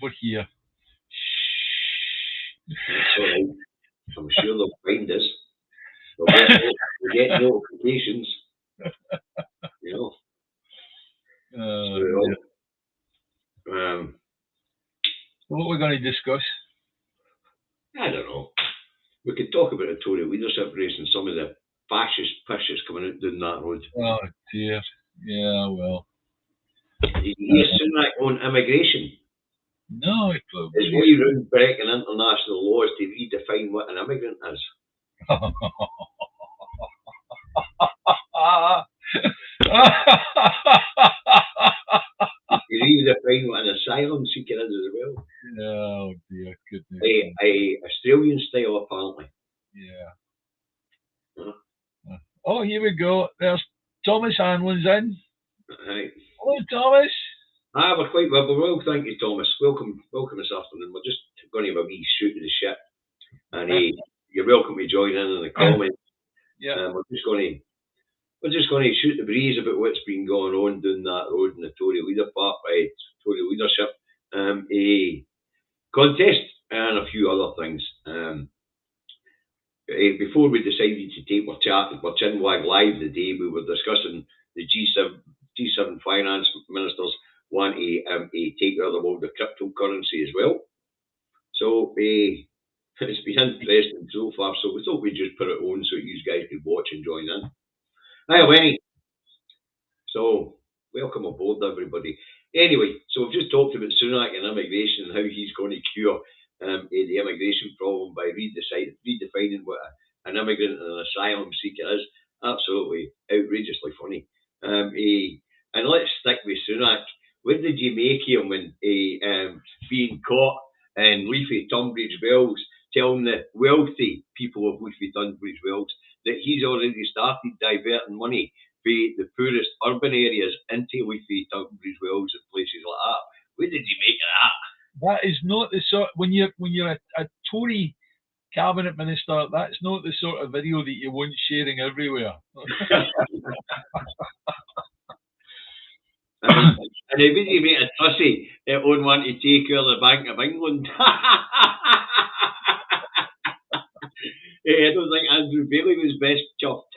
We're here. That's all right. I'm sure they'll find us. We'll get notifications, you know. Yeah. So, So what we're going to discuss? I don't know. We could talk about the Tory leadership race and some of the fascist pushes coming out down that road. Oh dear. Yeah, well. Yes, Sunak on immigration. No, His way around breaking international laws to redefine what an immigrant is. To redefine what an asylum seeker is as well. Oh dear, goodness. A Australian style, apparently. Yeah. Huh? Oh, here we go. There's Thomas Hanlon's in. Right. Hello, Thomas. We're quite well. Thank you, Thomas. Welcome this afternoon. We're just going to have a wee shoot of the ship, and you're welcome to join in the comments. Yeah. We're just going to shoot the breeze about what's been going on down that road in the Tory Tory leadership, a contest, and a few other things. Before we decided to take our chat with Chinwag live today, we were discussing the G7 finance ministers want to take out the world of cryptocurrency as well. So it's been interesting so far. So we thought we'd just put it on so you guys could watch and join in. Anyway, so welcome aboard, everybody. Anyway, so we've just talked about Sunak and immigration and how he's going to cure the immigration problem by redefining what an immigrant and an asylum seeker is. Absolutely outrageously funny. And let's stick with Sunak. What did you make him when being caught in Leafy Tunbridge Wells, telling the wealthy people of Leafy Tunbridge Wells that he's already started diverting money for the poorest urban areas into Leafy Tunbridge Wells and places like that? What did you make of that? That is not the sort when you're a Tory cabinet minister. That's not the sort of video that you want sharing everywhere. And if you make a tussy, it won't want to take over the Bank of England. I don't think Andrew Bailey was best chuffed.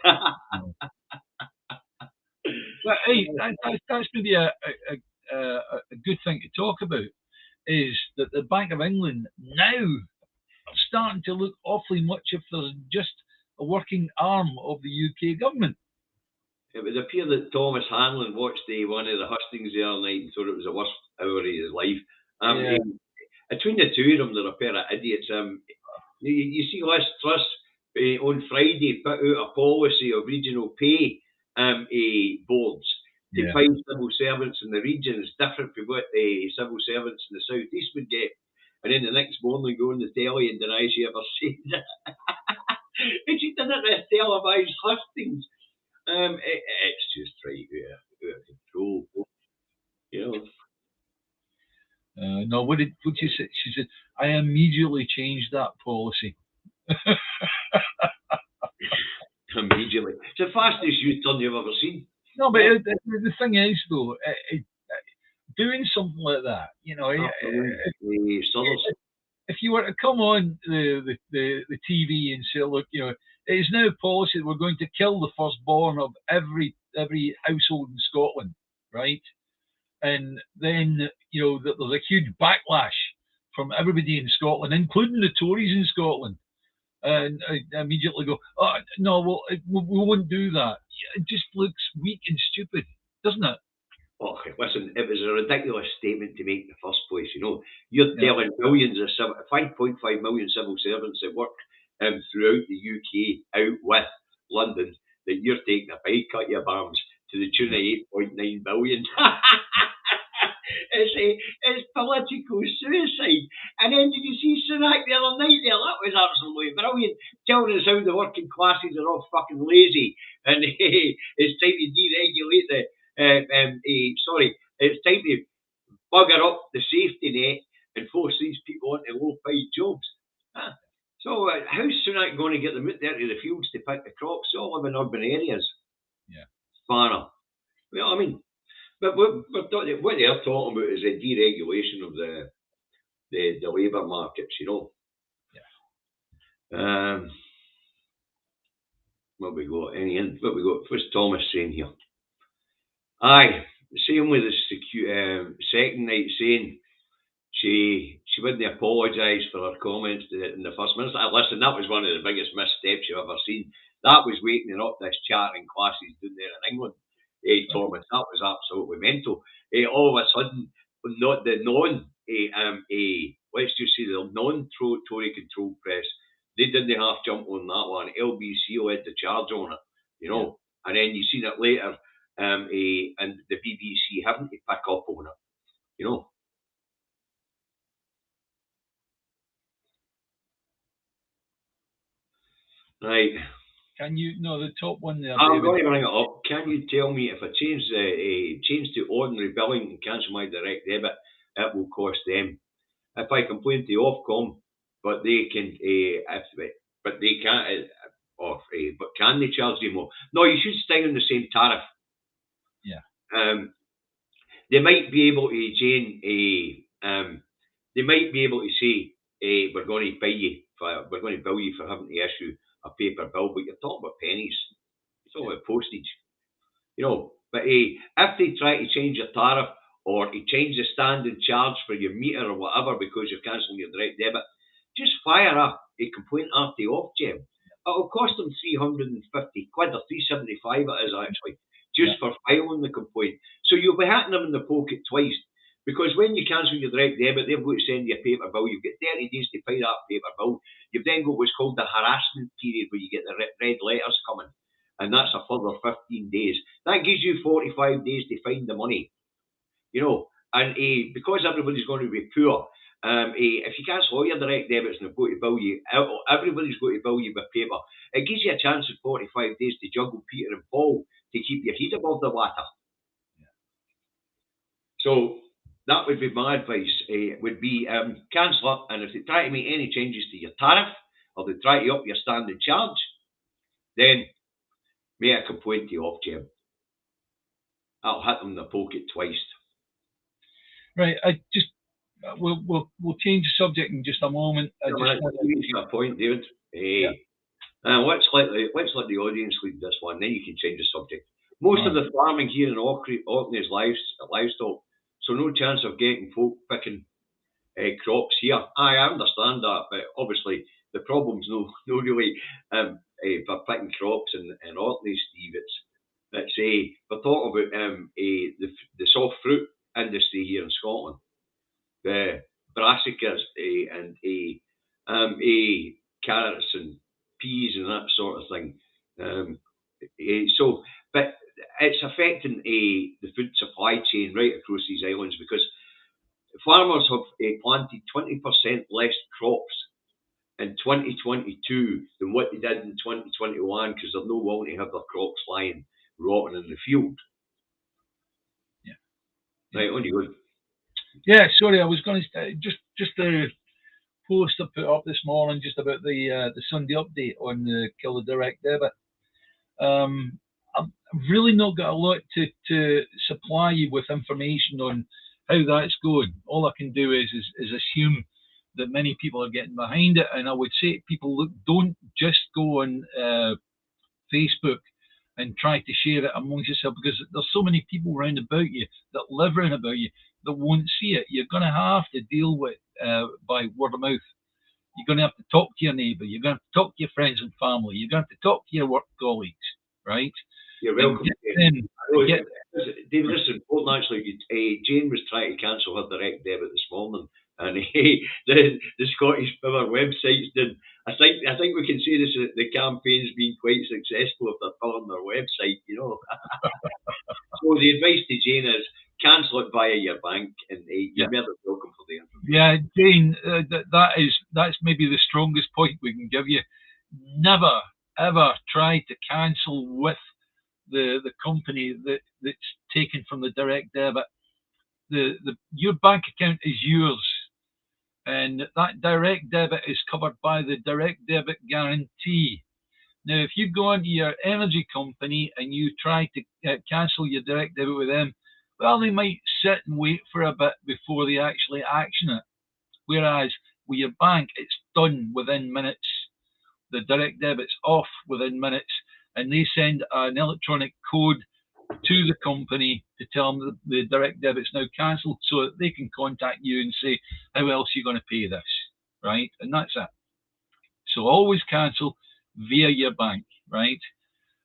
But hey, that's maybe a good thing to talk about, is that the Bank of England now are starting to look awfully much if there's just a working arm of the UK government. It would appear that Thomas Hanlon watched one of the hustings the other night and thought it was the worst hour of his life. Between the two of them, they're a pair of idiots. You see, Liz Truss on Friday put out a policy of regional pay boards to find civil servants in the regions different from what civil servants in the South East would get. And then the next morning go on the telly and deny she ever said that. And she did it at televised hustings. It's just right out of control, you know. No, what she say? She said, I immediately changed that policy. Immediately. It's the fastest U-turn you've ever seen. No, but the thing is, though, doing something like that, you know, if you were to come on the TV and say, look, you know, it is now policy that we're going to kill the firstborn of every household in Scotland, right? And then, you know, that there's a huge backlash from everybody in Scotland, including the Tories in Scotland. And I immediately go, oh, no, well, we won't do that. It just looks weak and stupid, doesn't it? Okay, listen, it was a ridiculous statement to make in the first place. You know, you're telling millions of 5.5 million civil servants that work throughout the UK out with London that you're taking a pay cut, your bums, to the tune of 8.9 billion. It's political suicide. And then did you see Sunak the other night there? That was absolutely brilliant. Telling us how the working classes are all fucking lazy and it's time to deregulate it's time to bugger up the safety net and force these people into low-paid jobs. So how's Sunak going to get them out there to the fields to pick the crops? They all live in urban areas. Yeah. Spanner. You know what I mean? But what they're talking about is a deregulation of the labour markets, What we got? What's Thomas saying here? Aye, same with the second night saying she wouldn't apologise for her comments in the First Minister. Listen, that was one of the biggest missteps you've ever seen. That was waking up this charting classes down there in England. Thomas, that was absolutely mental. All of a sudden, not the let's just say the non-Tory controlled press, they didn't half jump on that one. LBC led the charge on it, and then you seen it later, and the BBC having to pick up on it, Right. Can you the top one there? I'm going to bring it up. Can you tell me if I change to ordinary billing and cancel my direct debit, it will cost them? If I complain to Ofcom, but they can, but they can't, but can they charge you more? No, you should stay on the same tariff. Yeah. They might be able to, Jane. They might be able to say, we're going to bill you for having to issue a paper bill, but you're talking about pennies. You're talking about postage. But if they try to change your tariff or to change the standing charge for your meter or whatever because you're cancelling your direct debit, just fire a complaint after Ofgem. It'll cost them 350 quid or 375 it is actually, just for filing the complaint. So you'll be hitting them in the pocket twice. Because when you cancel your direct debit, they're going to send you a paper bill. You've got 30 days to pay that paper bill. You've then got what's called the harassment period where you get the red letters coming. And that's a further 15 days. That gives you 45 days to find the money. And because everybody's going to be poor, if you cancel all your direct debits and they've got to bill you, everybody's going to bill you with paper. It gives you a chance of 45 days to juggle Peter and Paul to keep your head above the water. Yeah. So that would be my advice. Would be cancel it, and if they try to make any changes to your tariff or they try to up your standing charge, then make a complaint to Ofgem. That'll hit them in the pocket twice. Right. We'll change the subject in just a moment. Your point, David. Let's let the audience lead this one. Then you can change the subject. Most of the farming here in Orkney is livestock, so no chance of getting folk picking crops here. I understand that, but obviously the problem's no really for picking crops in Orkney, Steve. We're talking about the soft fruit industry here in Scotland, the brassicas and carrots and peas and that sort of thing. But it's affecting the food supply chain right across these islands because farmers have planted 20% less crops in 2022 than what they did in 2021 because they're no willing to have their crops lying rotting in the field. Yeah. Right, on you go. Yeah, sorry, I was going to just the post I put up this morning just about the Sunday update on the kill the direct debit. I've really not got a lot to supply you with information on how that's going. All I can do is assume that many people are getting behind it, and I would say to people, look, don't just go on Facebook and try to share it amongst yourself because there's so many people round about you that live round about you that won't see it. You're going to have to deal with by word of mouth. You're going to have to talk to your neighbour. You're going to have to talk to your friends and family. You're going to have to talk to your work colleagues, right? You're welcome. David, this is important actually. Jane was trying to cancel her direct debit this morning, and the Scottish Power websites did. I think we can say this: the campaign's been quite successful if they're filling their website, So the advice to Jane is cancel it via your bank, and you're more than welcome for the information. Yeah, Jane, that's maybe the strongest point we can give you. Never ever try to cancel with the company that's taken from the direct debit. Your bank account is yours, and that direct debit is covered by the direct debit guarantee. Now, if you go onto your energy company and you try to cancel your direct debit with them, well, they might sit and wait for a bit before they actually action it. Whereas with your bank, it's done within minutes. The direct debit's off within minutes, and they send an electronic code to the company to tell them the direct debit's now cancelled, so that they can contact you and say, how else are you going to pay this, right? And that's it. So always cancel via your bank, right?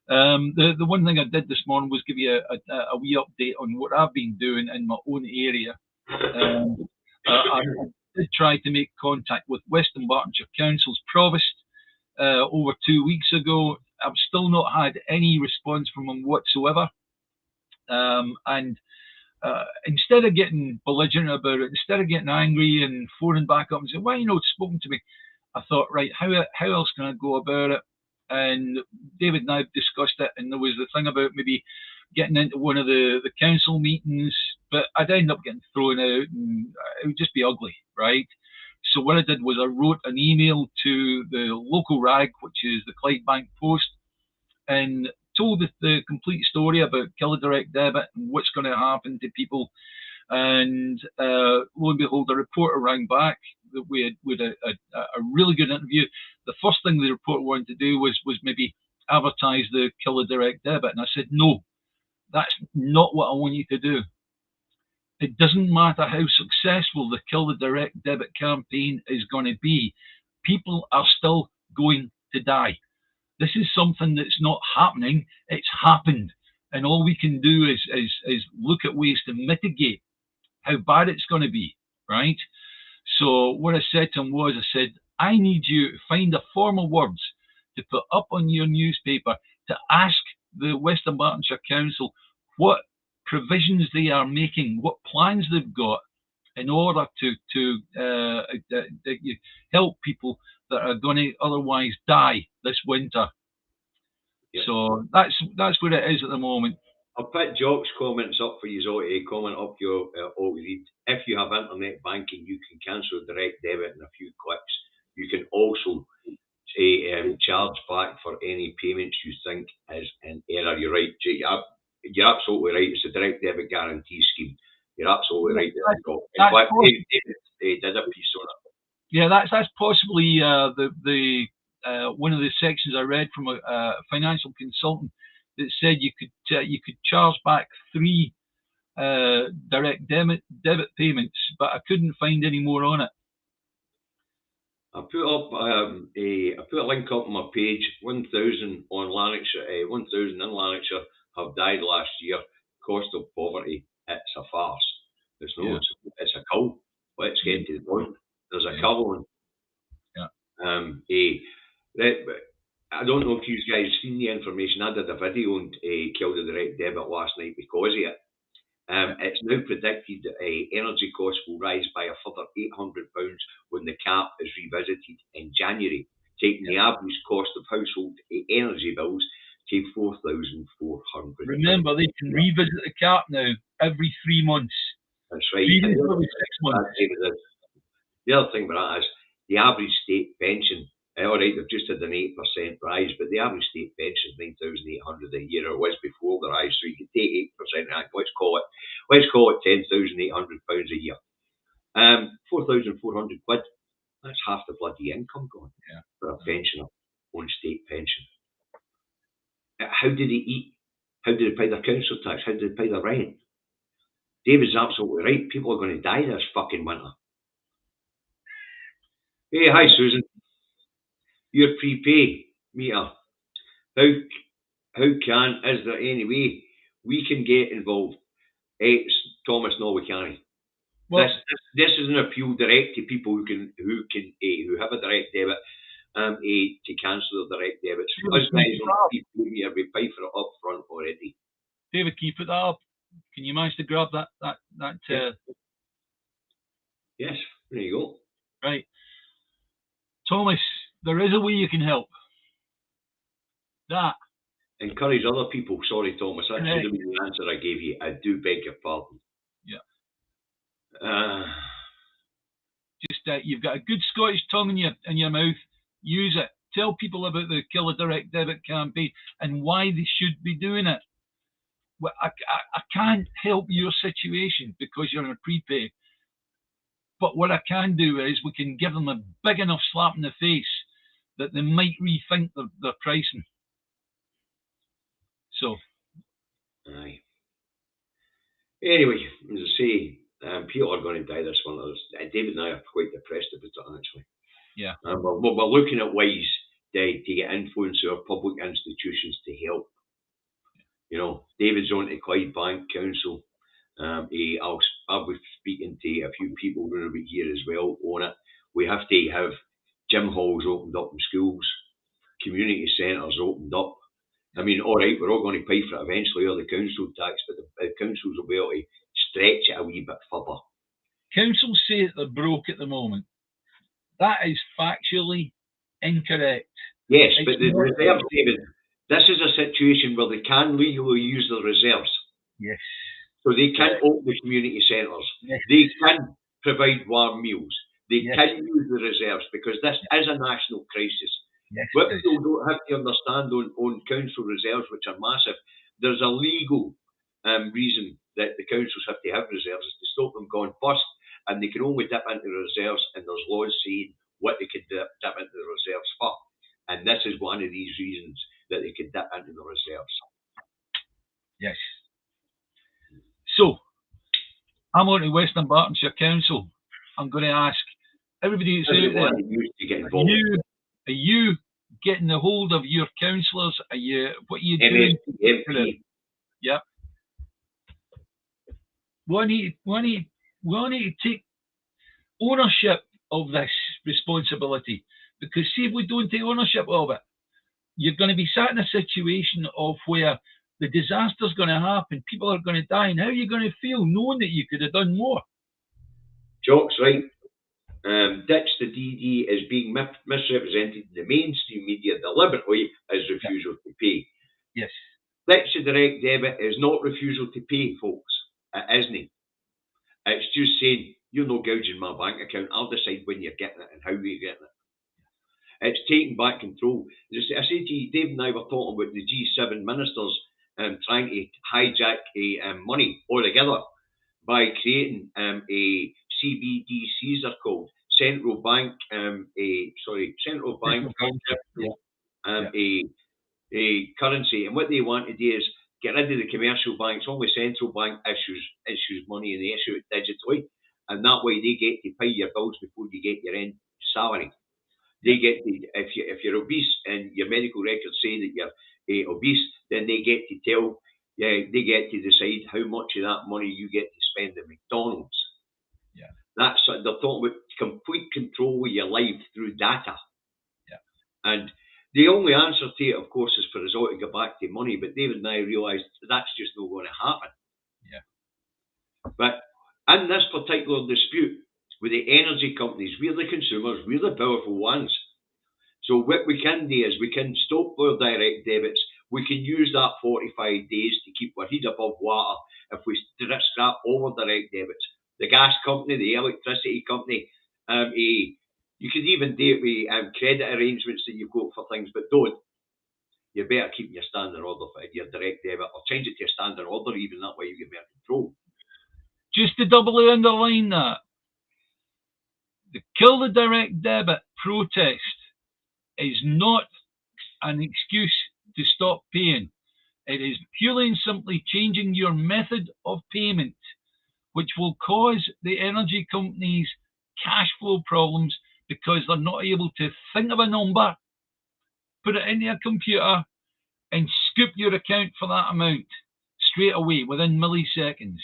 The one thing I did this morning was give you a wee update on what I've been doing in my own area. I did try to make contact with Western Bartonshire Council's Provost over 2 weeks ago. I've still not had any response from him whatsoever. And instead of getting belligerent about it, instead of getting angry and phoning back up and saying, why you not spoken to me? I thought, right, how else can I go about it? And David and I discussed it, and there was the thing about maybe getting into one of the council meetings, but I'd end up getting thrown out, and it would just be ugly, right? So what I did was I wrote an email to the local rag, which is the Clydebank Post, and told the complete story about Kill a Direct Debit and what's going to happen to people. And lo and behold, the reporter rang back that we had a really good interview. The first thing the reporter wanted to do was maybe advertise the Kill a Direct Debit. And I said, no, that's not what I want you to do. It doesn't matter how successful the Kill the Direct Debit campaign is going to be. People are still going to die. This is something that's not happening. It's happened. And all we can do is look at ways to mitigate how bad it's going to be, right? So what I said to him was, I said, I need you to find a formal words to put up on your newspaper to ask the Western Bartonshire Council what provisions they are making, what plans they've got in order to help people that are going to otherwise die this winter. Yep. So that's where it is at the moment. I'll put Jock's comments up for you, Zoe. Comment up your read. If you have internet banking, you can cancel direct debit in a few clicks. You can also charge back for any payments you think is in error. You're right, Jake. You're absolutely right. It's a direct debit guarantee scheme. You're absolutely right. In fact, David did a piece on it. Yeah, that's possibly the one of the sections I read from a financial consultant that said you could charge back 3 direct debit payments, but I couldn't find any more on it. I put a link up on my page. 1,000 on Lanarkshire. 1,000 in Lanarkshire have died last year. Cost of poverty. It's a farce. It's no. Yeah. It's a cull. Let's get to the point. There's a cull on. Yeah. I don't know if you guys seen the information. I did a video on Kill the Direct Debit last night because of it. It's now predicted that energy costs will rise by a further £800 when the cap is revisited in January, taking the average cost of household energy bills to £4,400. Remember, they can revisit the cap now every 3 months. That's right. Every 6 months. The other thing about that is the average state pension. All right, they've just had an 8% rise, but the average state pension is £9,800 a year, or was before the rise. So you can take 8%. Let's call it £10,800 a year. 4,400 quid. That's half the bloody income gone for a pensioner on state pension. How do they eat? How do they pay their council tax? How do they pay their rent? David's absolutely right. People are going to die this fucking winter. Hey, hi Susan. Your prepay meter. Is there any way we can get involved? Thomas, no, we can't. Well, this is an appeal direct to people who have a direct debit to cancel their direct debits. Us guys on the prepay meter, we pay for it up front already. David, can you put that up? Can you manage to grab that? Yes, there you go. Right. Thomas, there is a way you can help. That. Encourage other people. Sorry, Thomas, that should have been the answer I gave you. I do beg your pardon. Yeah. Just you've got a good Scottish tongue in your mouth. Use it. Tell people about the Kill a Direct Debit campaign and why they should be doing it. Well, I can't help your situation because you're on a prepay. But what I can do is we can give them a big enough slap in the face that they might rethink their pricing. So. Aye. Anyway, as I say, people are going to die this winter. David and I are quite depressed about it, actually. Yeah. We're looking at ways to get influence our public institutions to help. You know, David's on to Clyde Bank Council. I'll be speaking to a few people going to be here as well on it. We have to have gym halls opened up in schools, community centres opened up. I mean, all right, we're all going to pay for it eventually, or the council tax, but the councils will be able to stretch it a wee bit further. Councils say that they're broke at the moment. That is factually incorrect. Yes, but the reserves, David, this is a situation where they can legally use the reserves. Yes. So they can open the community centres. Yes. They can provide warm meals. They Yes. can use the reserves because this is a national crisis. Yes, What people don't have to understand on council reserves, which are massive, there's a legal reason that the councils have to have reserves is to stop them going bust, and they can only dip into the reserves, and there's laws saying what they could dip into the reserves for. And this is one of these reasons that they could dip into the reserves. Yes. So, I'm on to Western Bartonshire Council. I'm going to ask everybody that's out there, are you getting a hold of your councillors? What are you doing? Yeah. We need to take ownership of this responsibility, because see, if we don't take ownership of it, you're going to be sat in a situation of where the disaster's going to happen, people are going to die, and how are you going to feel knowing that you could have done more? Jock's right. Ditch the DD is being misrepresented in the mainstream media deliberately as refusal to pay. Yes. Ditch the direct debit is not refusal to pay, folks. It isn't. It's just saying, you're not gouging my bank account. I'll decide when you're getting it and how you're getting it. It's taking back control. I say to you, Dave and I were talking about the G7 ministers trying to hijack money altogether by creating a CBDCs are called central bank a currency, and what they want to do is get rid of the commercial banks. Only central bank issues money, and they issue it digitally, and that way they get to pay your bills before you get your end salary. They get to, if you're obese and your medical records say that you're obese, then they get to decide how much of that money you get to spend at McDonald's. Yeah. They're talking about complete control of your life through data. Yeah. And the only answer to it, of course, is for us all to go back to money. But David and I realised that's just not going to happen. Yeah. But in this particular dispute with the energy companies, we're the consumers, we're the powerful ones. So what we can do is we can stop our direct debits. We can use that 45 days to keep our head above water if we scrap all our direct debits. The gas company, the electricity company, you could even do it with credit arrangements that you've got for things, but don't. You're better keeping your standing order for your direct debit, or change it to a standing order, even that way you get better control. Just to doubly underline that, the Kill the Direct Debit protest is not an excuse to stop paying. It is purely and simply changing your method of payment, which will cause the energy companies cash flow problems because they're not able to think of a number, put it into a computer, and scoop your account for that amount straight away within milliseconds.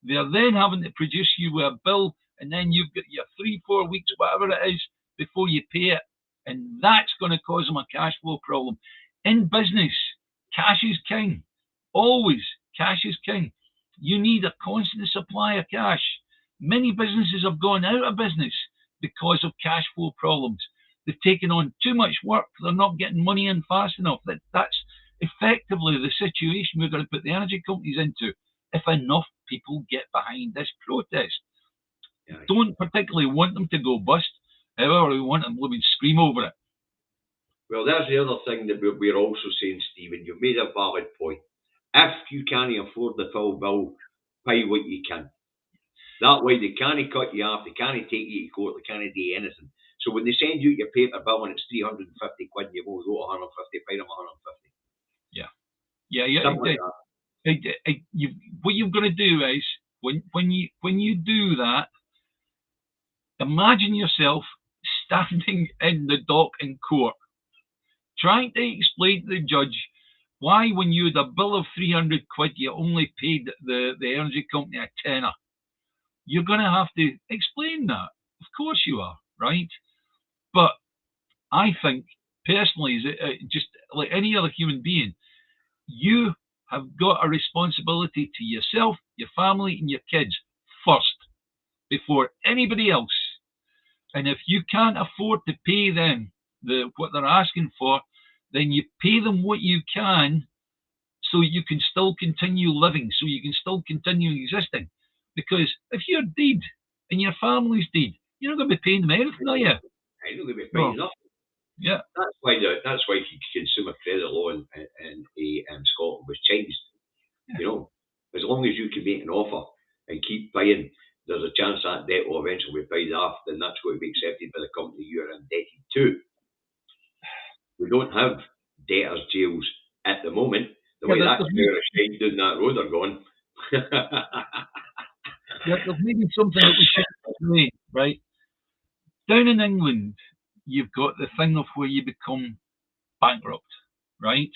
They're then having to produce you with a bill, and then you've got your 3-4 weeks, whatever it is, before you pay it. And that's going to cause them a cash flow problem. In business, cash is king. Always, cash is king. You need a constant supply of cash. Many businesses have gone out of business because of cash flow problems. They've taken on too much work. They're not getting money in fast enough. That's effectively the situation we're going to put the energy companies into if enough people get behind this protest. Yeah. Don't particularly want them to go bust. However, we want them to scream over it. Well, there's the other thing that we're also saying, Stephen. You've made a valid point. If you can't afford the full bill, pay what you can. That way they can't cut you off, they can't take you to court, they can't do anything. So when they send you your paper bill and it's 350 quid and you go 150, pay them 150. Yeah. Yeah. Something like that. What you've got to do is when you do that, imagine yourself standing in the dock in court, trying to explain to the judge why, when you had a bill of 300 quid, you only paid the energy company a tenner. You're going to have to explain that. Of course you are, right? But I think, personally, just like any other human being, you have got a responsibility to yourself, your family, and your kids first, before anybody else. And if you can't afford to pay them what they're asking for, then you pay them what you can, so you can still continue living, so you can still continue existing. Because if you're dead and your family's dead, you're not going to be paying them anything, are you? You're not going to be paying nothing. Yeah. That's why consumer credit law in Scotland was changed. Yeah. You know, as long as you can make an offer and keep paying, there's a chance that debt will eventually be paid off, then that's going to be accepted by the company you're indebted to. We don't have debtors' jails at the moment. The way that shade down that road are going. There's maybe something that we should explain, right? Down in England, you've got the thing of where you become bankrupt, right?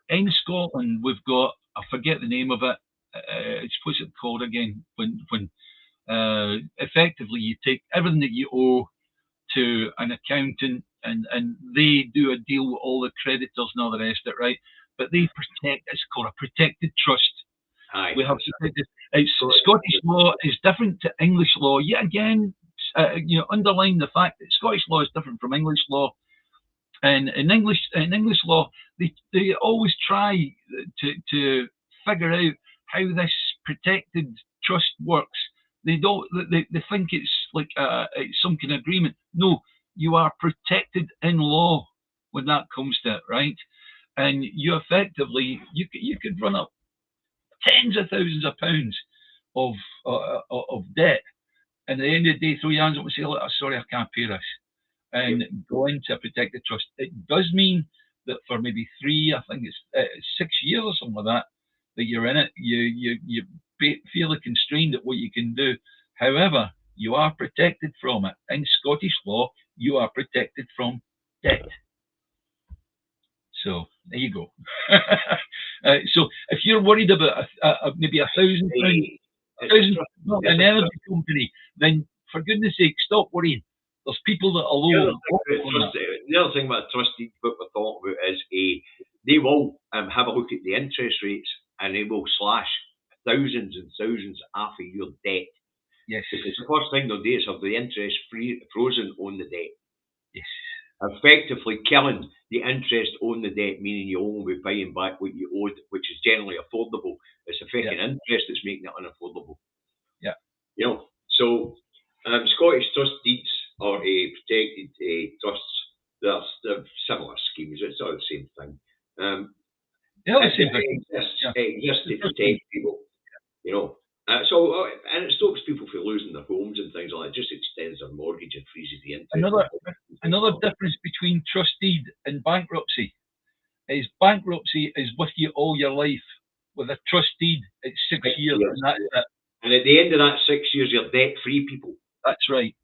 In Scotland, we've got, I forget the name of it, what's it called again? When effectively you take everything that you owe to an accountant and they do a deal with all the creditors and all the rest of it, right? But they it's called a protected trust. Aye, we have protected. Scottish law is different to English law. Yet again, underline the fact that Scottish law is different from English law. And in English law, they always try to figure out how this protected trust works. They think it's like it's some kind of agreement. No, you are protected in law when that comes to it, right? And you effectively you could run up tens of thousands of pounds of debt, and at the end of the day, throw your hands up and say, "Look, sorry, I can't pay this," and go into a protected trust. It does mean that for maybe 6 years or something like that you're in it, you fairly constrained at what you can do. However, you are protected from it. In Scottish law, you are protected from debt. So there you go. So if you're worried about maybe £1,000 an energy company, then for goodness sake, stop worrying. There's people that are low. The other thing about a trust deed book we're talking about is they will have a look at the interest rates and they will slash thousands and thousands off of your debt. Yes. Because the first thing they'll do is have the interest frozen on the debt. Yes. Effectively killing the interest on the debt, meaning you only be paying back what you owed, which is generally affordable. It's the fucking interest that's making it unaffordable. Yeah. You know, so Scottish trust deeds are protected trusts. They're similar schemes. It's all the same thing. It exists to protect people. You know. And it stops people from losing their homes and things like that. It just extends their mortgage and freezes the interest. Another difference between trust deed and bankruptcy is bankruptcy is with you all your life. With a trust deed, it's 6 years, and that's it. And at the end of that 6 years, you're debt-free, people. That's right.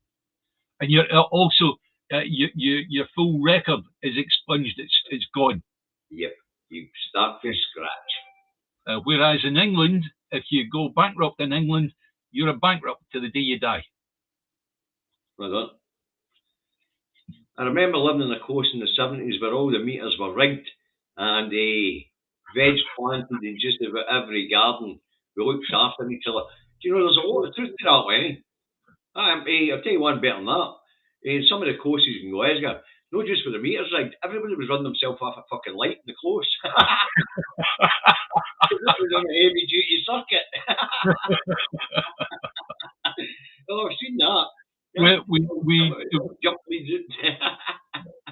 And you're also your full record is expunged. It's gone. Yep. You start from scratch. Whereas in England, if you go bankrupt in England, you're a bankrupt to the day you die. Well done. I remember living on the coast in the 70s where all the meters were rigged and veg planted in just about every garden. We looked after each other. Do you know, there's a lot of truth to that, Lenny. I'll tell you one better than that. Some of the coasts in Glasgow, not just for the meters rigged, everybody was running themselves off a fucking light in the close. This was on a heavy duty circuit. Well, I've seen that.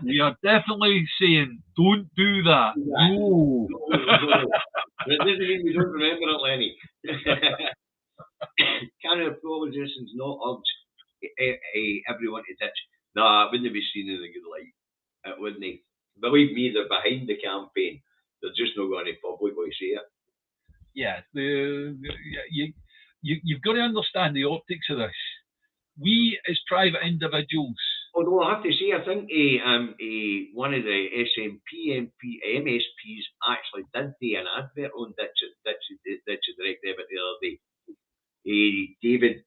We are definitely saying don't do that. No. It doesn't mean we don't remember it, Lenny. can our politicians not urge everyone to ditch? Nah, it wouldn't be seen in a good light. It wouldn't. Believe me, they're behind the campaign. They're just not going to publicly say it. Yeah, you've got to understand the optics of this. We, as private individuals. Although I have to say, I think one of the MSPs actually did do an advert on Ditch a Direct Debit the other day. David,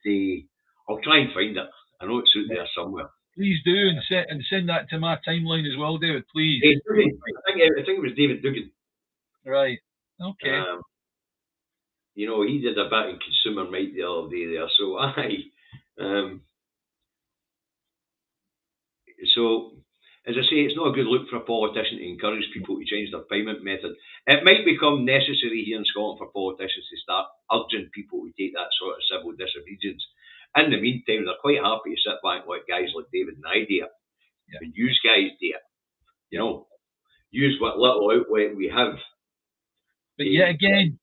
I'll try and find it. I know it's out there somewhere. Please do, and send that to my timeline as well, David, please. I think it was David Duggan. Right. Okay. You know, he did a bit in Consumer Might the other day there, so so, as I say, it's not a good look for a politician to encourage people to change their payment method. It might become necessary here in Scotland for politicians to start urging people to take that sort of civil disobedience. In the meantime, they're quite happy to sit back like guys like David and I do it. Yeah. And use guys do it. You know, use what little outlet we have. But yet again,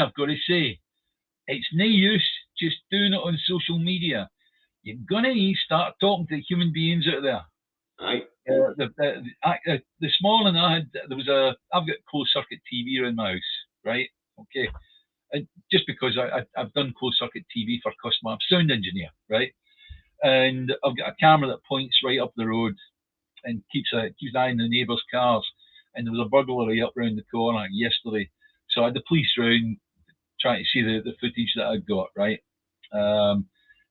I've got to say, it's no use just doing it on social media. You're gonna start talking to human beings out there. Aye. This morning I've got closed circuit TV around my house, right? Okay, and just because I've done closed circuit TV for customer, I'm sound engineer, right? And I've got a camera that points right up the road and keeps an eye on the neighbours' cars. And there was a burglary up round the corner yesterday, so I had the police round trying to see the footage that I'd got, right?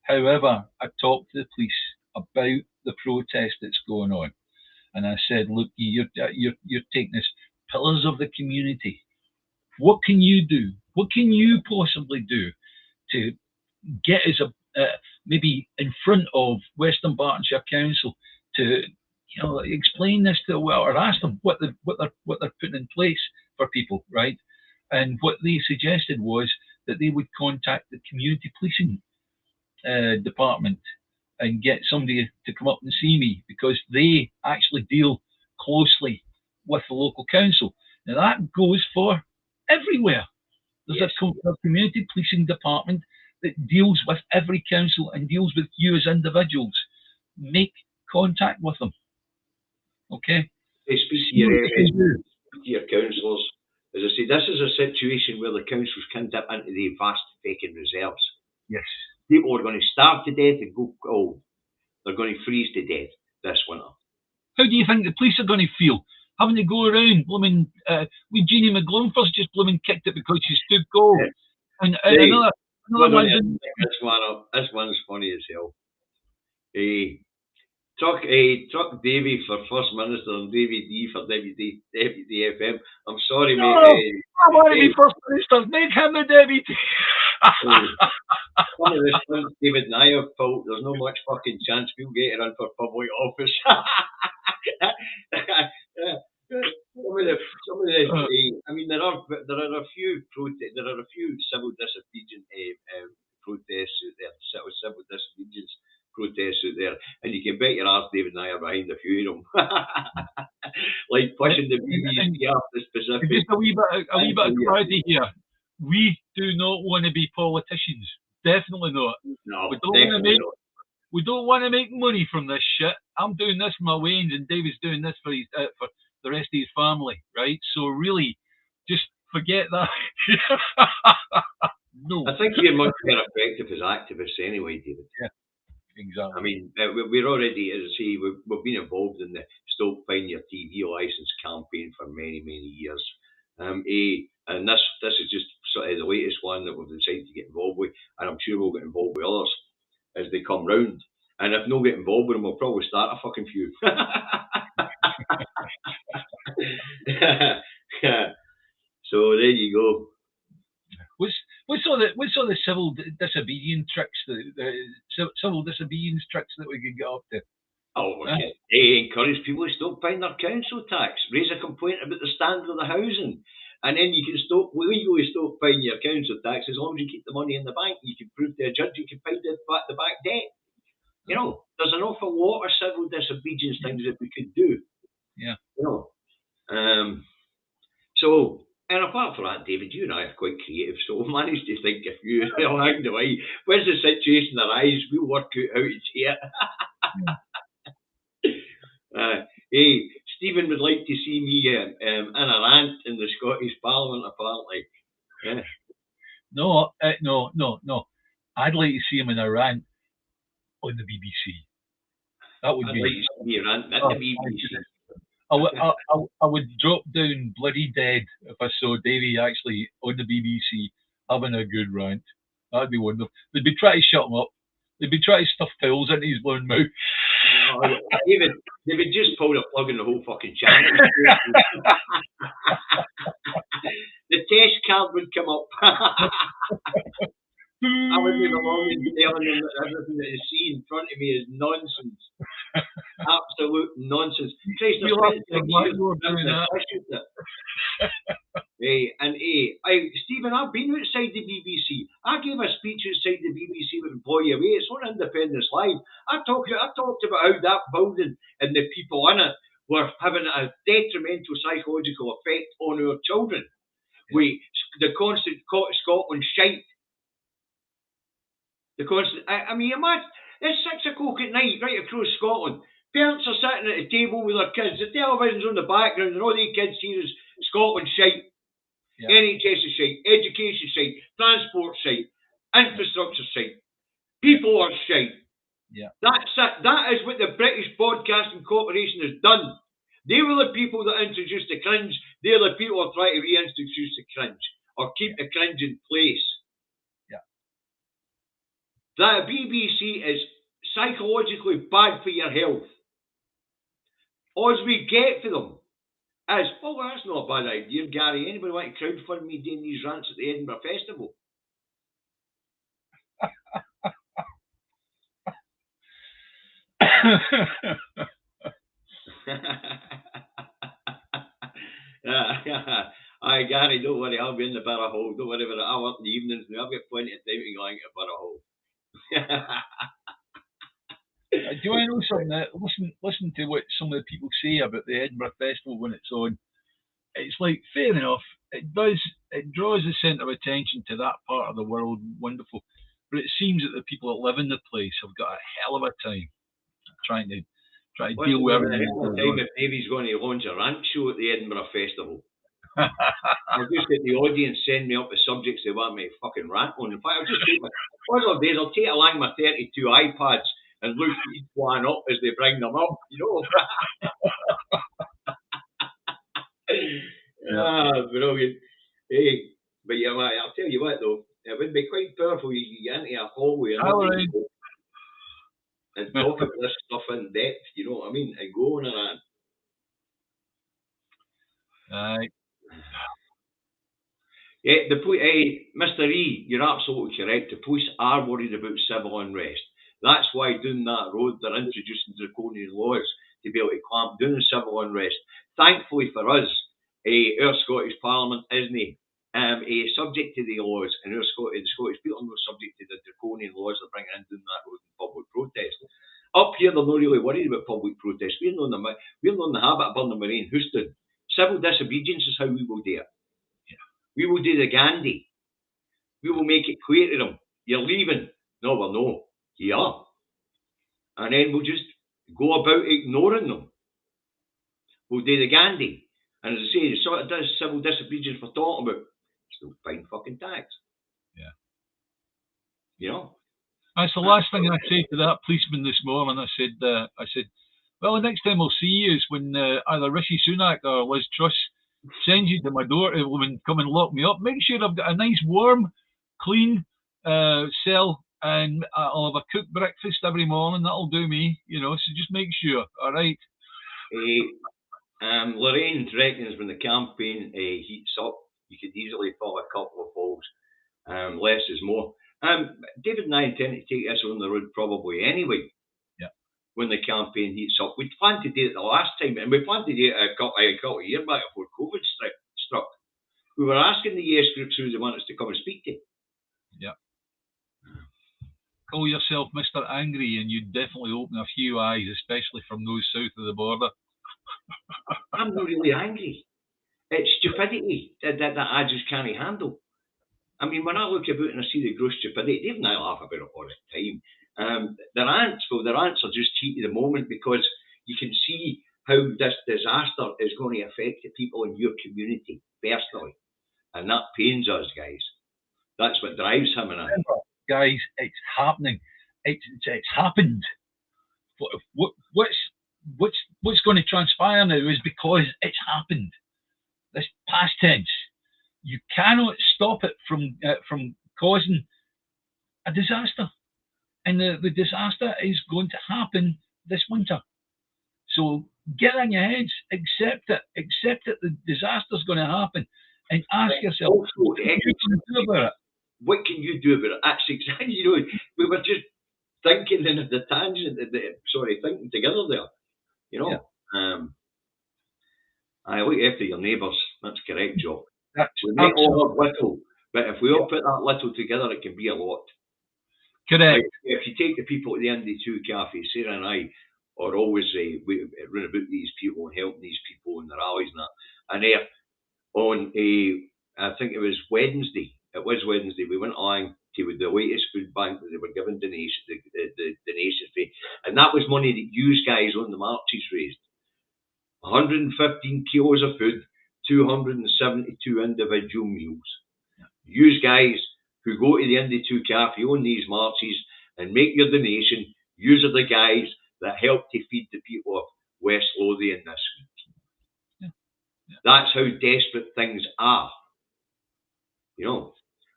However, I talked to the police about the protest that's going on, and I said, "Look, you're taking this pillars of the community. What can you do? What can you possibly do to get us maybe in front of Western Bartonshire Council to explain this to or ask them what they're putting in place for people, right?" And what they suggested was that they would contact the community policing department and get somebody to come up and see me, because they actually deal closely with the local council. Now that goes for everywhere. There's a community policing department that deals with every council and deals with you as individuals. Make contact with them. Okay? They speak to your councillors. As I say, this is a situation where the councils can dip into the vast fucking reserves. Yes. People are going to starve to death and go cold. They're going to freeze to death this winter. How do you think the police are going to feel? Having to go around blooming with Jeannie McGlone first just blooming kicked it because she's too cold. Yeah. And another one. This one's funny as hell. Truck Davy for First Minister and Davy D for Deputy FM. I'm sorry, mate. I want to be First Minister. Make him the Deputy. Some of this stunts David and I have pulled, there's no much fucking chance we'll get to run for public office. I mean, there are a few civil disobedience protests out there, civil disobedience protests out there, and you can bet your ass David and I are behind a few of them. Like pushing the BBC up the specific. Just a wee bit of clarity here. We do not want to be politicians. Definitely not. No, we don't want to make money from this shit. I'm doing this for my wains, and David's doing this for the rest of his family, right? So really, just forget that. No. I think we're much more effective as activists anyway, David. Yeah, exactly. I mean, we're already, as I say, we've been involved in the Stop Find Your TV Licence campaign for many, many years. And this is just sort of the latest one that we've decided to get involved with, and I'm sure we'll get involved with others as they come round. And if no get involved with them, we'll probably start a fucking few. So there you go. What's all the civil disobedience tricks? The civil disobedience tricks that we could get up to. Oh, okay. They encourage people to stop paying their council tax, raise a complaint about the standard of the housing, and then you can legally stop paying your council tax as long as you keep the money in the bank. You can prove to a judge you can pay the back debt. You know, there's an awful lot of civil disobedience things that we could do. Yeah. You know, so And apart from that, David, you and I are quite creative, so we'll manage to think a few along the way. When the situation arises, we'll work out how to say it. Hey, Stephen would like to see me in a rant in the Scottish Parliament, apparently. Yeah. No. I'd like to see him in a rant on the BBC. That would be. I'd like to see me rant at the BBC. I would drop down bloody dead if I saw Davy actually on the BBC having a good rant. That'd be wonderful. They'd be trying to shut him up. They'd be trying to stuff towels into his blown mouth. No, David just pulled a plug in the whole fucking channel. The test card would come up. I would be belonging to telling them that everything that is seen in front of me is nonsense. Absolute nonsense. Christ, Stephen, I've been outside the BBC. I gave a speech outside the BBC with blow you away. It's on Independence Live. I talked about how that building and the people in it were having a detrimental psychological effect on our children. The constant Scotland shite. I mean, imagine, it's 6 o'clock at night right across Scotland. Parents are sitting at a table with their kids. The television's on the background and all the kids see is Scotland shite. Yeah. NHS is shite. Education shite. Transport shite. Infrastructure shite. People are shite. Yeah. That's it. That is what the British Broadcasting Corporation has done. They were the people that introduced the cringe. They're the people who are trying to reintroduce the cringe or keep the cringe in place. The BBC is psychologically bad for your health. All we get for them is, well, that's not a bad idea, Gary. Anybody want to crowdfund me doing these rants at the Edinburgh Festival? Aye, Gary, don't worry, I'll be in the Barra Hall. Don't worry about it. I'll work in the evenings now. I've got plenty of time to go into Barra Hall. Do you want to know something? Listen to what some of the people say about the Edinburgh Festival when it's on. It's like, fair enough, it draws the centre of attention to that part of the world, wonderful. But it seems that the people that live in the place have got a hell of a time trying to deal with everything. If Davy's going to launch a rant show at the Edinburgh Festival, I'll just get the audience send me up the subjects they want me to fucking rant on. In fact, I'll just take I'll take along my 32 iPads and look each one up as they bring them up, you know. Brilliant. Hey, but yeah, I'll tell you what though, it would be quite powerful. You get into a hallway and talk about this stuff in depth, you know what I mean, and go on and on. Aye. Yeah, Mr. E, you're absolutely correct. The police are worried about civil unrest. That's why down that road they're introducing draconian laws to be able to clamp down civil unrest. Thankfully for us, our Scottish Parliament isn't subject to the laws, and the Scottish people are not subject to the draconian laws they're bringing in down that road in public protest. Up here, they're not really worried about public protest. We're not in the habit of burning our own house down. Civil disobedience is how we will do it. We will do the Gandhi. We will make it clear to them, you're leaving. No, we're not. Yeah. And then we'll just go about ignoring them. We'll do the Gandhi. And as I say, the sort of civil disobedience we're talking about, still paying fucking tax. Yeah. You know? That's the last thing I said to that policeman this morning. I said, well, the next time I'll see you is when either Rishi Sunak or Liz Truss sends you to my door to come and lock me up. Make sure I've got a nice, warm, clean cell, and I'll have a cooked breakfast every morning. That'll do me, you know. So just make sure. All right. Lorraine reckons when the campaign heats up, you could easily fill a couple of balls. Less is more. David and I intend to take this on the road probably anyway. When the campaign heats up. We planned to do it the last time, and we planned to do it a couple of years back before COVID struck. We were asking the yes groups who they want us to come and speak to. Yeah. Call yourself Mr. Angry, and you'd definitely open a few eyes, especially from those south of the border. I'm not really angry. It's stupidity that I just can't handle. I mean, when I look about and I see the gross stupidity, Dave and I laugh about it all the time. Their ants are just heat of the moment, because you can see how this disaster is going to affect the people in your community personally. And that pains us, guys. That's what drives him and I. Guys, it's happening. It's happened. What's going to transpire now is because it's happened. This past tense. You cannot stop it from causing a disaster, and the disaster is going to happen this winter. So get in your heads, accept it. The disaster is going to happen, and ask yourself, what can you do about it? What can you do about it? That's exactly, we were just thinking in the tangent, thinking together there. Yeah. I look after your neighbours. That's correct, Joe. We may all have little, but if we all put that little together, it can be a lot. Correct. Like, if you take the people at the ND2 Cafe, Sarah and I are always we run about these people and helping these people in the rallies and that. And on I think it was Wednesday. It was Wednesday. We went on to the latest food bank that they were giving donation, the donation fee, and that was money that you guys on the marches raised. 115 kilos of food, 272 individual meals. You guys who go to the ND2 Cafe on these marches and make your donation, yous are the guys that help to feed the people of West Lothian this week. That's how desperate things are.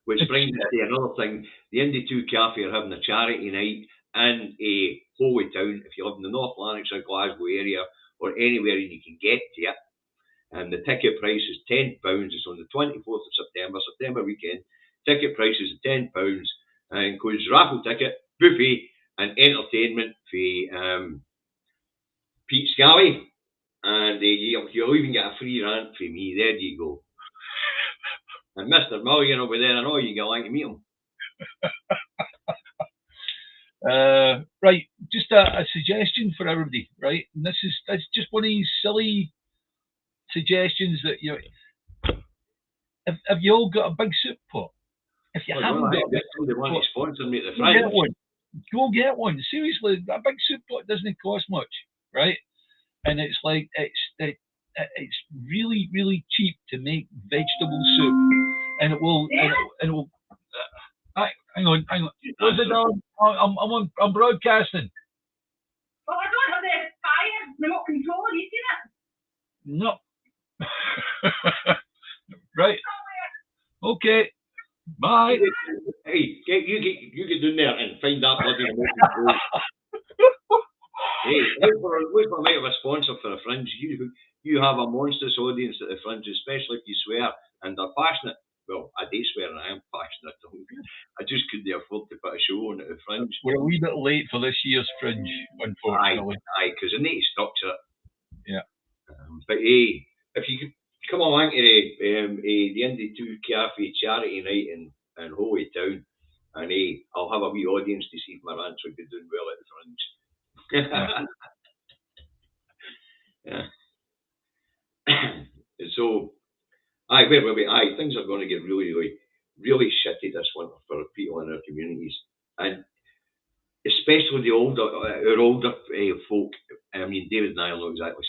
Which brings us to another thing. The ND2 Cafe are having a charity night in Holy Town, if you live in the North Lanarkshire or Glasgow area, or anywhere you can get to it. And the ticket price is £10. It's on the 24th of September weekend. Ticket price is £10 and includes raffle ticket, buffet, and entertainment for Pete Scally. And you'll even get a free rant from me. There you go. And Mr. Milligan over there, I know you get like to meet him. Right, just a suggestion for everybody, right? And that's just one of these silly suggestions that have you all got a big soup pot? If you haven't got a big soup pot, to sponsor me at the go get one. Seriously, a big soup pot doesn't cost much, right? And it's like it's really, really cheap to make vegetable soup, and it will. Hang on. What's it on? I'm broadcasting. Well, I don't have the fire remote control. Have you seen it? No. Right. Okay. Bye. Hey, you get in there and find that bloody remote control. Hey, look for might have a sponsor for a fringe. You have a monstrous audience at the fringe, especially if you swear and they're passionate. Well, I do swear and I am passionate. I just couldn't afford to put a show on at the fringe. We're a wee bit late for this year's fringe, unfortunately. Aye, because I need to structure it. Yeah. But hey, if you could come along to the ND2 Cafe charity night in Holy Town, and hey, I'll have a wee audience to see if my rants would be doing well at the fringe. Yeah. So, where were we? Things are going to get really, really, really shitty this winter for people in our communities, and especially our older folk. I mean, David and I are not exactly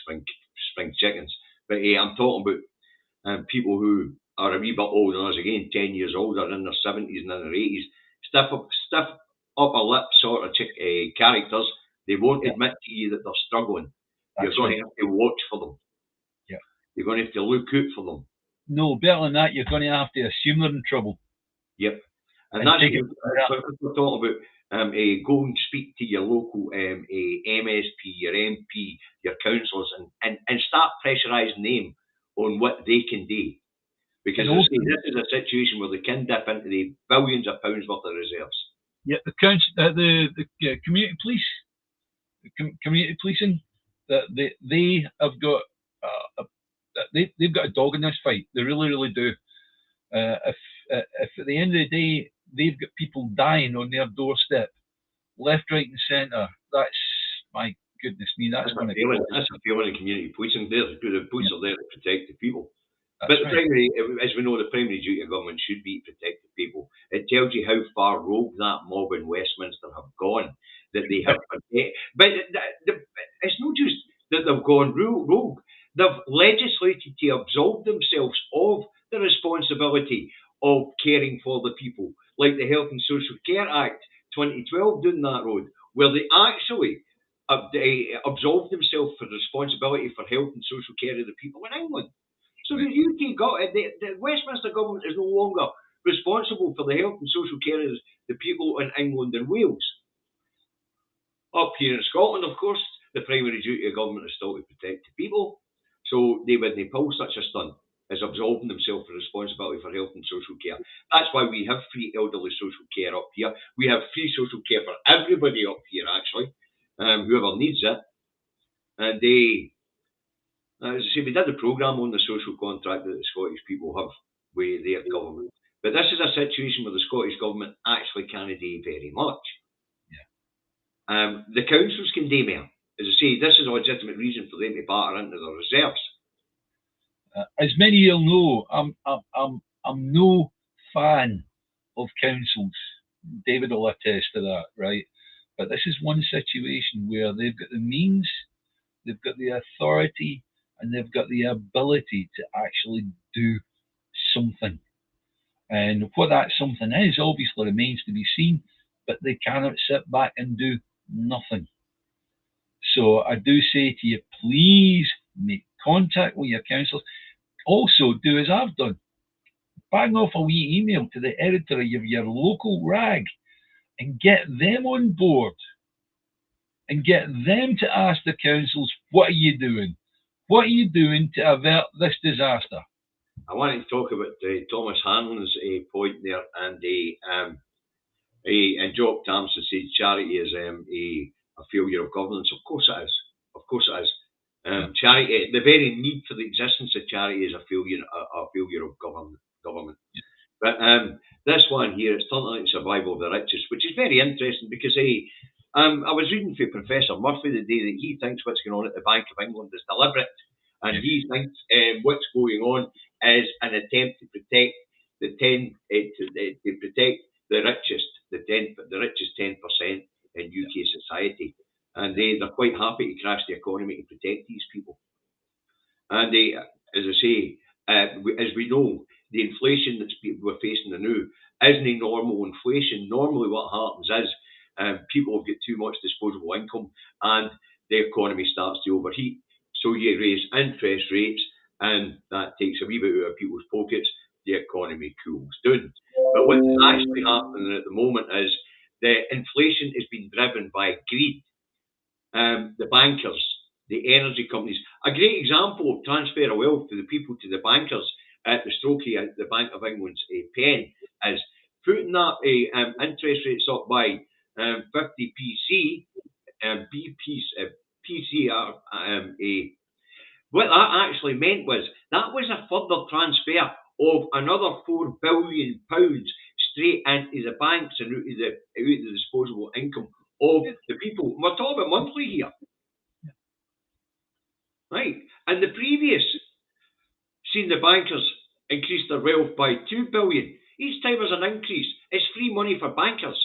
spring chickens, but I'm talking about people who are a wee bit older than us, again, 10 years older, in their 70s and in their 80s, stiff upper lip sort of characters. They won't admit to you that they're struggling. You're going to have to watch for them. Yeah. You're going to have to look out for them. No, better than that, you're going to have to assume they're in trouble. Yep. And that's what we're talking about. Go and speak to your local MSP, your MP, your councillors, and start pressurising them on what they can do. Because this is a situation where they can dip into the billions of pounds worth of reserves. Yeah, the community police, community policing, that they have got they've got a dog in this fight. They really, really do. If at the end of the day they've got people dying on their doorstep, left, right, and centre, that's, my goodness me, that's going to. That's a feeling of community policing. The police are there to protect the people. But the primary, as we know, the primary duty of government should be to protect the people. It tells you how far rogue that mob in Westminster have gone, that they have protected. But it's not just that they've gone rogue. They've legislated to absolve themselves of the responsibility of caring for the people, like the Health and Social Care Act 2012 down that road, where they actually absolved themselves for responsibility for health and social care of the people in England. So the UK the Westminster government is no longer responsible for the health and social care of the people in England and Wales. Up here in Scotland, of course, the primary duty of government is still to protect the people. So they wouldn't pull such a stunt as absolving themselves for responsibility for health and social care. That's why we have free elderly social care up here. We have free social care for everybody up here, actually, whoever needs it. And as I say, we did a programme on the social contract that the Scottish people have with their government. But this is a situation where the Scottish government actually can't do very much. Yeah. The councils can do more. As I say, this is a legitimate reason for them to batter into their reserves. As many of you know, I'm no fan of councils. David will attest to that, right? But this is one situation where they've got the means, they've got the authority, and they've got the ability to actually do something. And what that something is obviously remains to be seen, but they cannot sit back and do nothing. So I do say to you, please make contact with your councillors. Also, do as I've done. Bang off a wee email to the editor of your local rag and get them on board and get them to ask the councils, what are you doing? What are you doing to avert this disaster? I wanted to talk about Thomas Hanlon's point there, and Jock Thompson said charity is a failure of governance. Of course it is. Of course it is. Charity, the very need for the existence of charity is a failure of government. Yeah. But this one here, it's something like survival of the richest, which is very interesting because I was reading for Professor Murphy the day that he thinks what's going on at the Bank of England is deliberate, and he thinks what's going on is an attempt to protect the richest, the richest 10% in UK society, and they're quite happy to crash the economy to protect these people. And as I say, as we know, the inflation that we're facing now isn't normal inflation. Normally, what happens is people have got too much disposable income, and the economy starts to overheat. So you raise interest rates, and that takes a wee bit out of people's pockets. The economy cools down. But what's actually happening at the moment is the inflation is being driven by greed. The bankers, the energy companies. A great example of transfer of wealth to the people, to the bankers at the Strokey, at the Bank of England's pen, is putting that interest rates up by 50pc, PCR. What that actually meant was that was a further transfer of another £4 billion straight into the banks and out of the disposable income of the people. We're talking about monthly here. Right. And the previous seen the bankers increase their wealth by £2 billion. Each time there's an increase, it's free money for bankers.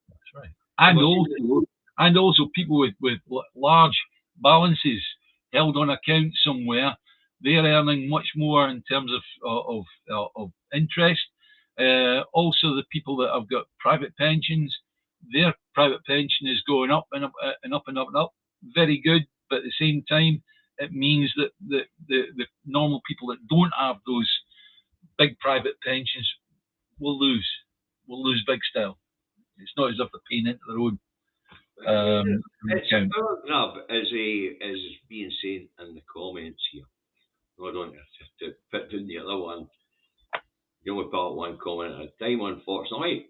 That's right. And also people with large balances held on account somewhere, they're earning much more in terms of interest. Also, the people that have got private pensions, their private pension is going up and up and up and up and up. Very good, but at the same time, it means that the normal people that don't have those big private pensions will lose big style. It's not as if they're paying into their own. It's a power grab, as being said in the comments here. Hold on, to put down the other one. You only put out one comment at a time, unfortunately.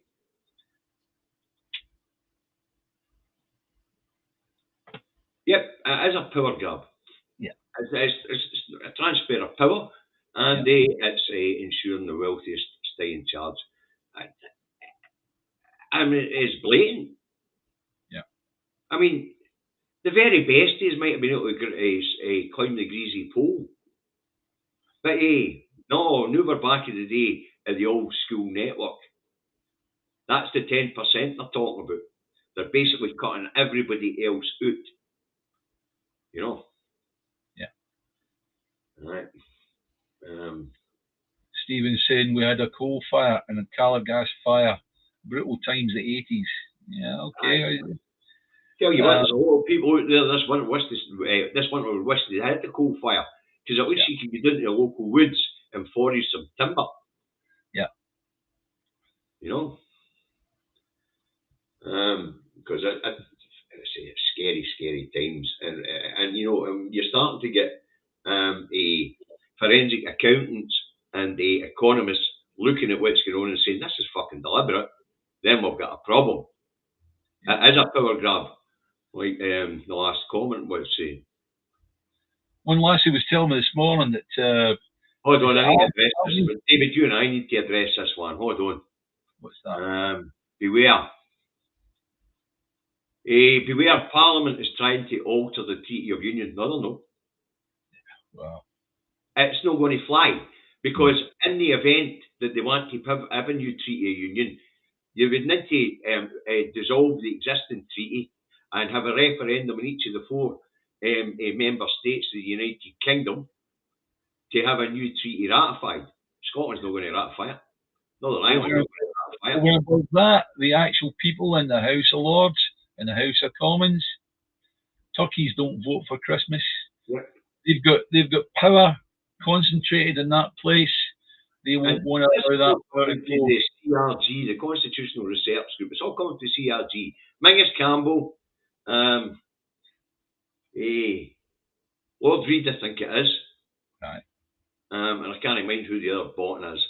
Yep, it is a power grab. Yeah, it's a transfer of power, and it's ensuring the wealthiest stay in charge. I mean, it's blatant. Yeah. I mean, the very besties might have been able to climb the greasy pole, but No, now we're back in the day of the old school network. That's the 10% they're talking about. They're basically cutting everybody else out. You know? Yeah. Right. Stephen saying we had a coal fire and a colour gas fire. Brutal times, the 80s. Yeah, okay. Tell you what, there's a lot of people out there this winter wish they had the coal fire, because at least you can get into the local woods and forage some timber. Yeah. You know? Because it's scary times, and you know, you're starting to get a forensic accountants and the economists looking at what's going on and saying this is fucking deliberate. Then we've got a problem. It is a power grab, like the last comment was saying. One lassie was telling me this morning that. Hold on, I need to address this. But David, you and I need to address this one. Hold on. What's that? Beware. Beware, Parliament is trying to alter the Treaty of Union. No. Wow. It's not going to fly, because in the event that they want to have a new Treaty of Union, you would need to dissolve the existing treaty and have a referendum in each of the 4 member states of the United Kingdom to have a new treaty ratified. Scotland's not going to ratify it. Northern Ireland's not going to ratify it. What about that? The actual people in the House of Lords and the House of Commons, turkeys don't vote for Christmas. Yep. They've got power concentrated in that place. They won't want to allow that power to go. The CRG, the Constitutional Research Group, it's all coming to CRG. Mingus Campbell, Lord Reid, I think it is. Right. And I can't mind who the other bottom is.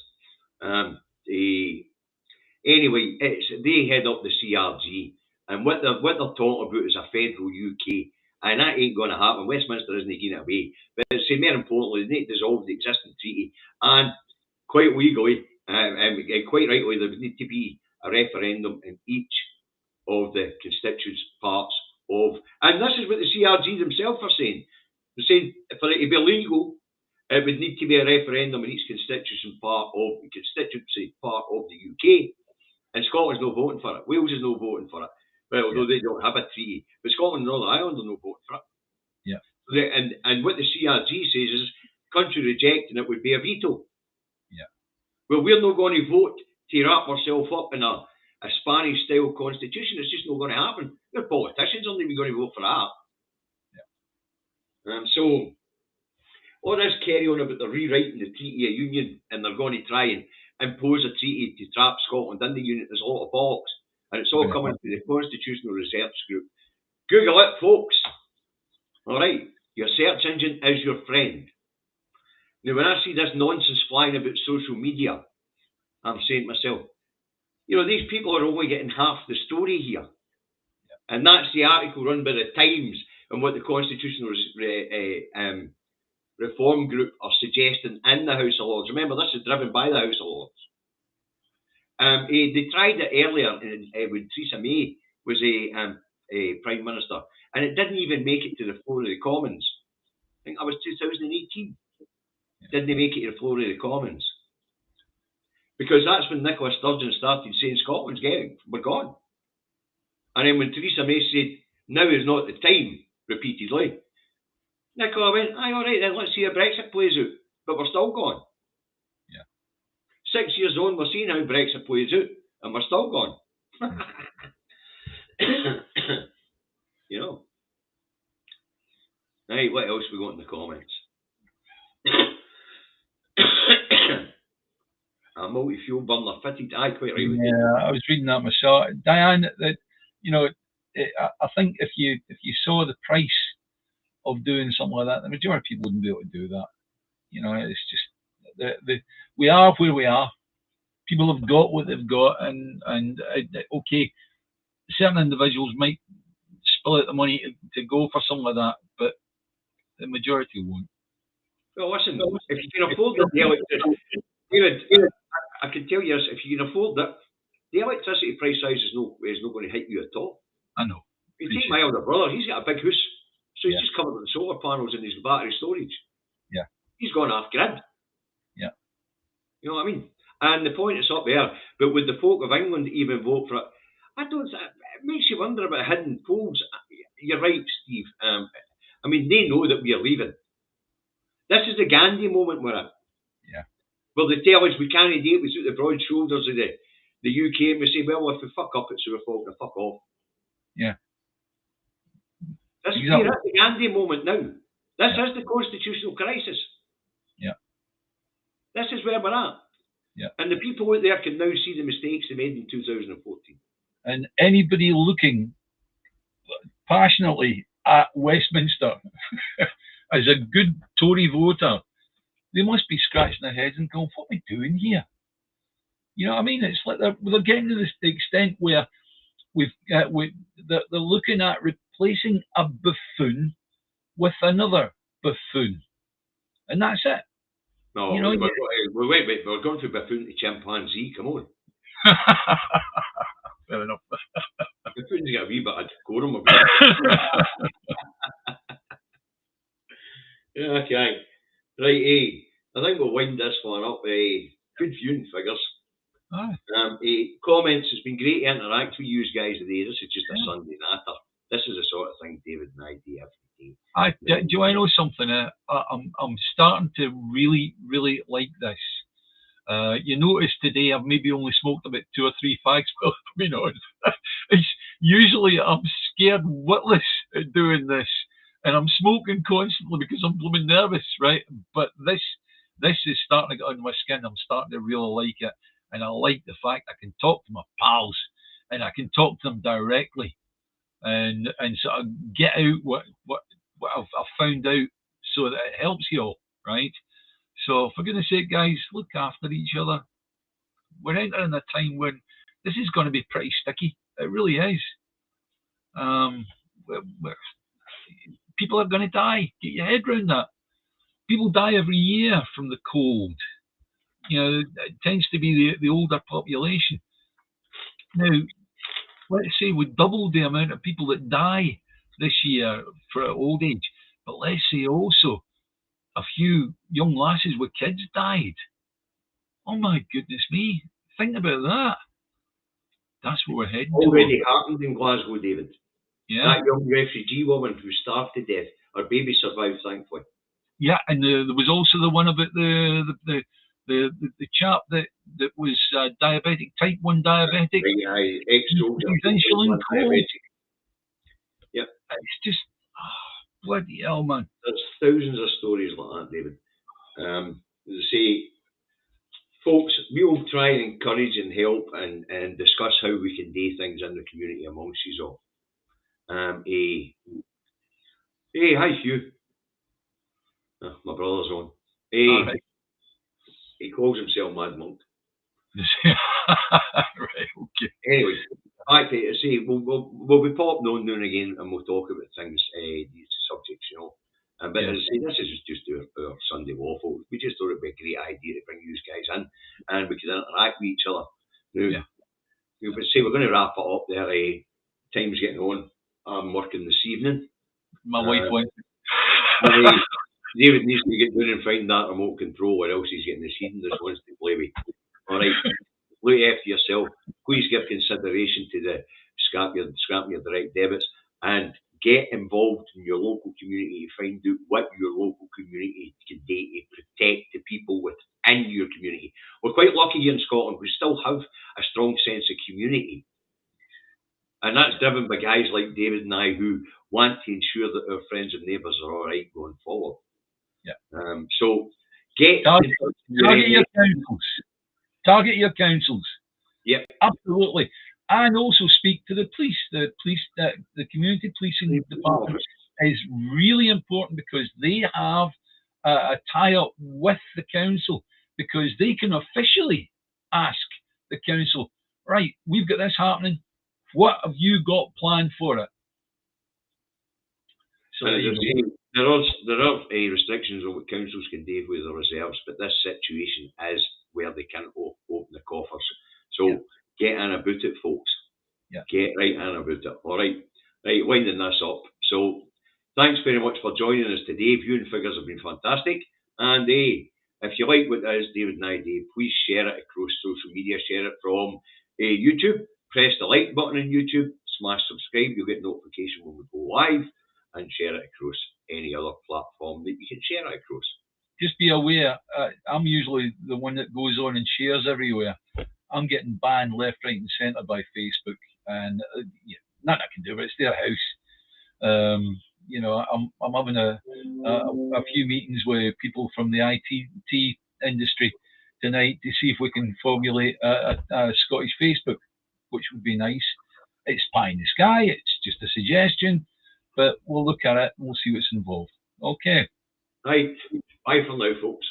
Anyway, they head up the CRG, and what they're talking about is a federal UK, and that ain't going to happen. Westminster isn't getting away. But more importantly, they need to dissolve the existing treaty, and quite legally, and quite rightly, there would need to be a referendum in each of the constituent parts of, and this is what the CRG themselves are saying. They're saying for it to be legal, it would need to be a referendum in each constituency part of the UK. And Scotland's not voting for it. Wales is not voting for it. Well, although they don't have a treaty. But Scotland and Northern Ireland are not voting for it. Yeah. And what the CRG says is, country rejecting it would be a veto. Yeah. Well, we're not going to vote to wrap ourselves up in a Spanish-style constitution. It's just not going to happen. We're politicians, aren't they? We're going to vote for that. Yeah. So, all this carry on about the rewriting the Treaty of Union, and they're going to try and impose a treaty to trap Scotland in the Union, is a lot of bollocks. And it's all coming to the Constitutional Research Group. Google it, folks. All right? Your search engine is your friend. Now, when I see this nonsense flying about social media, I'm saying to myself, you know, these people are only getting half the story here. And that's the article run by the Times and what the Constitutional Reform Group are suggesting in the House of Lords. Remember, this is driven by the House of Lords. They tried it earlier when Theresa May was a Prime Minister, and it didn't even make it to the floor of the Commons. I think that was 2018. Didn't make it to the floor of the Commons. Because that's when Nicola Sturgeon started saying Scotland's we're gone. And then when Theresa May said, now is not the time, repeatedly, Nicola went, aye, all right, then let's see how Brexit plays out. But we're still gone. Yeah. 6 years on, we're seeing how Brexit plays out, and we're still gone. You know. Right, what else we got in the comments? A multi-fuel burner fitted. Aye, quite right. Yeah, I was reading that myself, Diane. That you know, I think if you saw the price of doing something like that, the majority of people wouldn't be able to do that. You know, it's just we are where we are. People have got what they've got, and okay, certain individuals might spill out the money to go for something like that, but the majority won't. Well, listen, if you can afford the electricity, David, I can tell you this: if you can afford it, the electricity price rise is not going to hit you at all. I know. You take my older brother; he's got a big house, so he's just covered with the solar panels and his battery storage. Yeah, he's gone off grid. Yeah, You know what I mean? And the point is up there. But would the folk of England even vote for it? I don't. It makes you wonder about hidden polls. You're right, Steve. I mean, they know that we are leaving. This is the Gandhi moment we're at. Yeah. Well, they tell us we can't date without the broad shoulders of the UK, and we say, well, if we fuck up, it's our fault, to fuck off. Yeah. We're at the Gandhi moment now. This is the constitutional crisis. Yeah. This is where we're at. Yeah. And the people out there can now see the mistakes they made in 2014. And anybody looking passionately at Westminster as a good Tory voter, they must be scratching their heads and going, what are we doing here? You know what I mean? It's like they're getting to the extent where they're looking at replacing a buffoon with another buffoon. And that's it. No, you know, wait, we're going from buffoon to chimpanzee, come on. Fair enough. Buffoon's got a wee bit of decorum. Okay. Right, I think we'll wind this one up. Good viewing figures. Comments, it's been great to interact with you guys today. This is just a Sunday natter. This is the sort of thing David and I do every day. Do I know something? I'm starting to really, really like this. You notice today I've maybe only smoked about 2 or 3 fags. Well, I mean, it's usually I'm scared witless at doing this, and I'm smoking constantly because I'm blooming nervous, right? But this is starting to get under my skin. I'm starting to really like it, and I like the fact I can talk to my pals, and I can talk to them directly, and sort of get out what I've found out, so that it helps you all, right? So for goodness sake, guys, look after each other. We're entering a time when this is going to be pretty sticky. It really is. People are going to die. Get your head around that. People die every year from the cold. You know, it tends to be the older population. Now, let's say we doubled the amount of people that die this year for old age, but let's say also a few young lasses with kids died. Oh my goodness me. Think about that. That's what we're heading to. Already happened in Glasgow, David. Yeah. That young refugee woman who starved to death, her baby survived, thankfully. Yeah, and there was also the one about the chap that was diabetic, type 1 diabetic. Ex-soldier. Insulin cold. Yep. It's just, bloody hell, man. There's thousands of stories like that, David. As I say, folks, we'll try and encourage and help and discuss how we can do things in the community amongst you all. Hey, hi Hugh. Oh, my brother's on. Right. He calls himself Mad Monk. Right, okay. Anyway, I say we'll be popping on now and again, and we'll talk about things, these subjects, you know. But as I say, this is just our Sunday waffle. We just thought it'd be a great idea to bring you guys in, and we could interact with each other. Now, we're going to wrap it up there. Time's getting on. I'm working this evening. My wife went. David needs to get down and find that remote control, or else he's getting the season that wants to play with. All right, look after yourself. Please give consideration to the scrap your direct debits, and get involved in your local community to find out what your local community can do to protect the people within your community. We're quite lucky here in Scotland. We still have a strong sense of community. And that's driven by guys like David and I who want to ensure that our friends and neighbours are all right going forward. Yeah. So target your councils. Target your councils. Yep. Absolutely. And also speak to the police. The community policing department is really important because they have a tie-up with the council, because they can officially ask the council, right, we've got this happening. What have you got planned for it? So there are restrictions on what councils can do with the reserves, but this situation is where they can't open the coffers. So get in about it, folks. Yeah. Get right in about it. All right. Right, winding this up. So thanks very much for joining us today. Viewing figures have been fantastic. And If you like what that is, David and I do, please share it across social media. Share it from YouTube. Press the like button on YouTube. Smash subscribe. You'll get notification when we go live. And share it across any other platform that you can share it across. Just be aware, I'm usually the one that goes on and shares everywhere. I'm getting banned left, right, and centre by Facebook, and nothing I can do, but it's their house. I'm having a few meetings with people from the IT industry tonight to see if we can formulate a Scottish Facebook, which would be nice. It's pie in the sky. It's just a suggestion, but we'll look at it and we'll see what's involved. Okay. Right. Bye for now, folks.